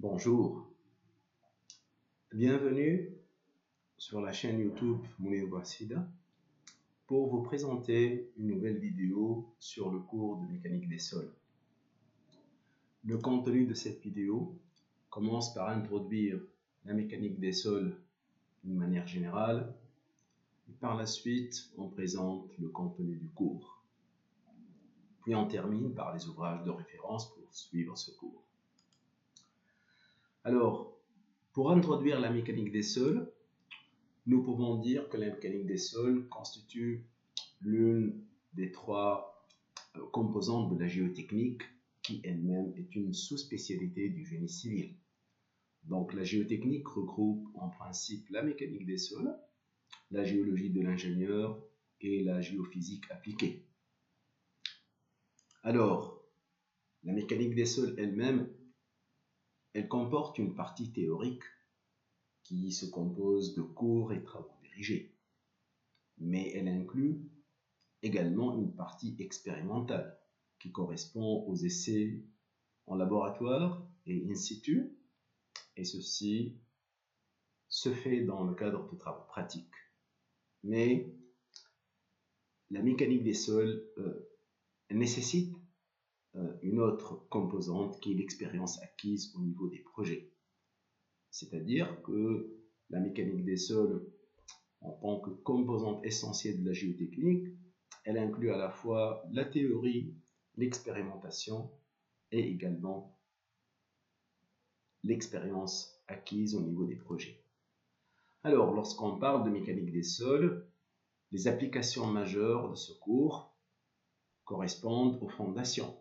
Bonjour, bienvenue sur la chaîne YouTube Mounir Bouassida pour vous présenter une nouvelle vidéo sur le cours de mécanique des sols. Le contenu de cette vidéo commence par introduire la mécanique des sols d'une manière générale et par la suite on présente le contenu du cours. Puis on termine par les ouvrages de référence pour suivre ce cours. Alors, pour introduire la mécanique des sols, nous pouvons dire que la mécanique des sols constitue l'une des trois composantes de la géotechnique qui elle-même est une sous-spécialité du génie civil. Donc la géotechnique regroupe en principe la mécanique des sols, la géologie de l'ingénieur et la géophysique appliquée. Alors, la mécanique des sols elle-même, elle comporte une partie théorique qui se compose de cours et travaux dirigés. Mais elle inclut également une partie expérimentale qui correspond aux essais en laboratoire et in situ, et ceci se fait dans le cadre de travaux pratiques. Mais la mécanique des sols nécessite une autre composante qui est l'expérience acquise au niveau des projets. C'est-à-dire que la mécanique des sols, en tant que composante essentielle de la géotechnique, elle inclut à la fois la théorie, l'expérimentation et également l'expérience acquise au niveau des projets. Alors, lorsqu'on parle de mécanique des sols, les applications majeures de ce cours correspondent aux fondations.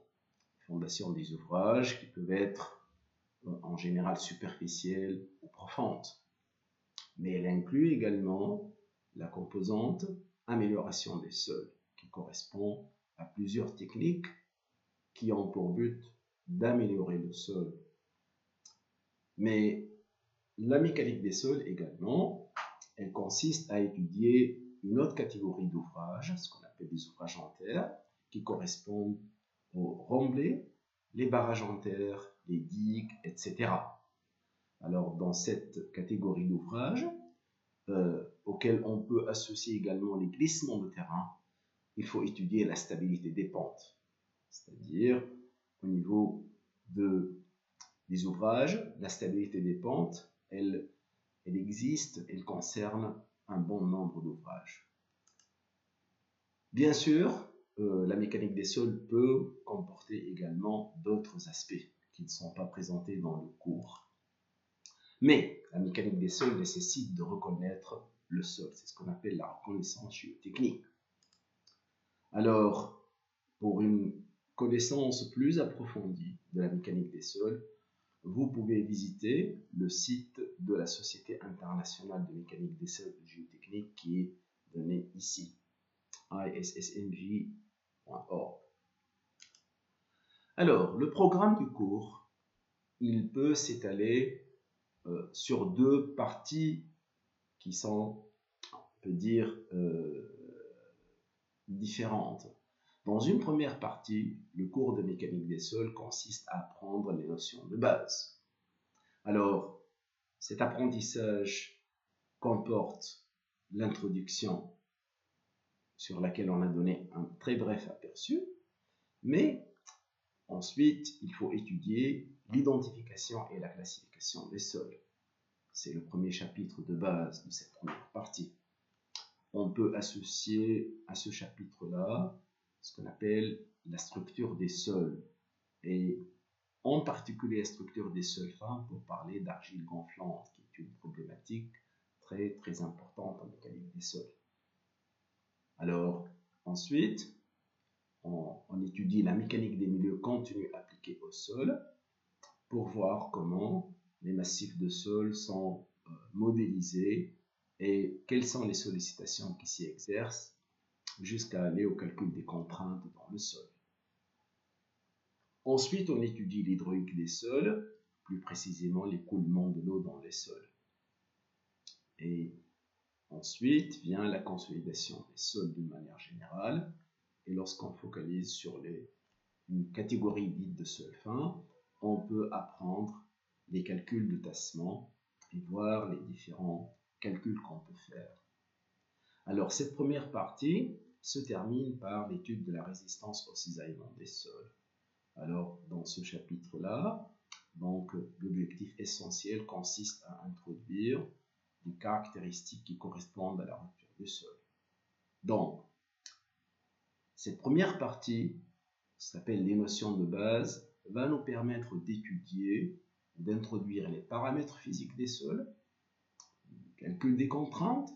Fondations des ouvrages qui peuvent être en général superficielles ou profondes. Mais elle inclut également la composante amélioration des sols qui correspond à plusieurs techniques qui ont pour but d'améliorer le sol. Mais la mécanique des sols également, elle consiste à étudier une autre catégorie d'ouvrages, ce qu'on appelle des ouvrages en terre, qui correspondent aux remblais, les barrages en terre, les digues, etc. Alors dans cette catégorie d'ouvrages, auxquels on peut associer également les glissements de terrain, il faut étudier la stabilité des pentes. C'est-à-dire, au niveau des ouvrages, la stabilité des pentes, elle existe, elle concerne un bon nombre d'ouvrages. Bien sûr, la mécanique des sols peut comporter également d'autres aspects qui ne sont pas présentés dans le cours. Mais la mécanique des sols nécessite de reconnaître le sol. C'est ce qu'on appelle la reconnaissance géotechnique. Alors, pour une connaissance plus approfondie de la mécanique des sols, vous pouvez visiter le site de la Société internationale de mécanique des sols et géotechnique qui est donné ici, issmj.org. Alors, le programme du cours, il peut s'étaler sur deux parties qui sont, on peut dire, différentes. Dans une première partie, le cours de mécanique des sols consiste à apprendre les notions de base. Alors, cet apprentissage comporte l'introduction sur laquelle on a donné un très bref aperçu, mais ensuite, il faut étudier l'identification et la classification des sols. C'est le premier chapitre de base de cette première partie. On peut associer à ce chapitre-là ce qu'on appelle la structure des sols, et en particulier la structure des sols fins pour parler d'argile gonflante, qui est une problématique très très importante en mécanique des sols. Alors, ensuite, on étudie la mécanique des milieux contenus appliqués au sol pour voir comment les massifs de sol sont modélisés et quelles sont les sollicitations qui s'y exercent jusqu'à aller au calcul des contraintes dans le sol. Ensuite, on étudie l'hydraulique des sols, plus précisément l'écoulement de l'eau dans les sols. Et ensuite vient la consolidation des sols d'une manière générale. Et lorsqu'on focalise sur une catégorie dite de sols fins, on peut apprendre les calculs de tassement et voir les différents calculs qu'on peut faire. Alors, cette première partie se termine par l'étude de la résistance au cisaillement des sols. Alors, dans ce chapitre-là, donc, l'objectif essentiel consiste à introduire des caractéristiques qui correspondent à la rupture du sol. Donc, cette première partie, qui s'appelle les notions de base, va nous permettre d'étudier, d'introduire les paramètres physiques des sols, le calcul des contraintes,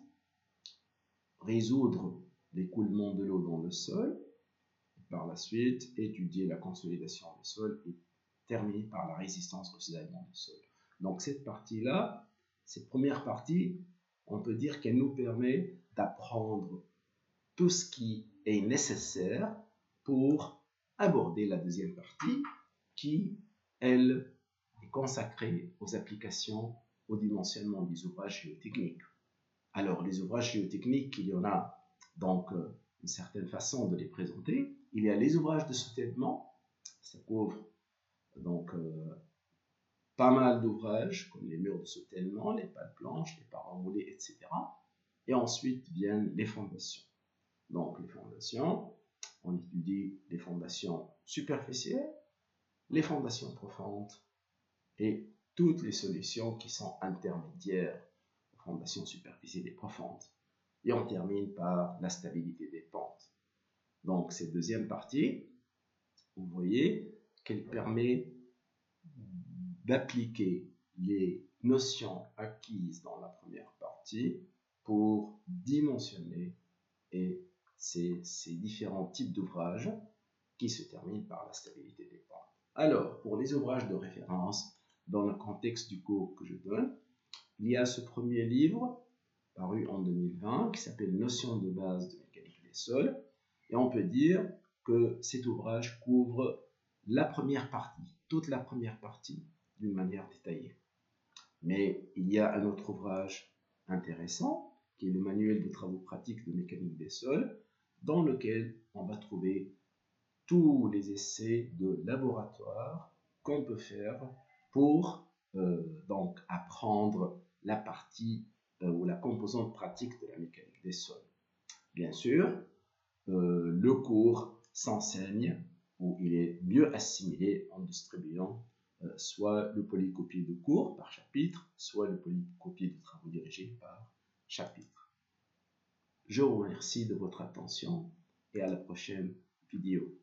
résoudre l'écoulement de l'eau dans le sol, et par la suite étudier la consolidation des sols et terminer par la résistance au cisaillement des sols. Donc cette partie-là, cette première partie, on peut dire qu'elle nous permet d'apprendre tout ce qui est nécessaire pour aborder la deuxième partie qui, elle, est consacrée aux applications au dimensionnement des ouvrages géotechniques. Alors, les ouvrages géotechniques, il y en a donc une certaine façon de les présenter. Il y a les ouvrages de soutènement, ça couvre donc pas mal d'ouvrages comme les murs de soutènement, les pales planches, les parois moulées, etc. Et ensuite viennent les fondations. Donc les fondations, on étudie les fondations superficielles, les fondations profondes et toutes les solutions qui sont intermédiaires aux fondations superficielles et profondes. Et on termine par la stabilité des pentes. Donc cette deuxième partie, vous voyez qu'elle permet d'appliquer les notions acquises dans la première partie pour dimensionner ces différents types d'ouvrages qui se terminent par la stabilité des pentes. Alors, pour les ouvrages de référence, dans le contexte du cours que je donne, il y a ce premier livre, paru en 2020, qui s'appelle Notions de base de mécanique des sols, et on peut dire que cet ouvrage couvre la première partie, toute la première partie, d'une manière détaillée. Mais il y a un autre ouvrage intéressant, qui est le manuel de travaux pratiques de mécanique des sols, dans lequel on va trouver tous les essais de laboratoire qu'on peut faire pour donc apprendre la partie ou la composante pratique de la mécanique des sols. Bien sûr, le cours s'enseigne ou il est mieux assimilé en distribuant soit le polycopier de cours par chapitre, soit le polycopier de travaux dirigés par chapitre. Je vous remercie de votre attention et à la prochaine vidéo.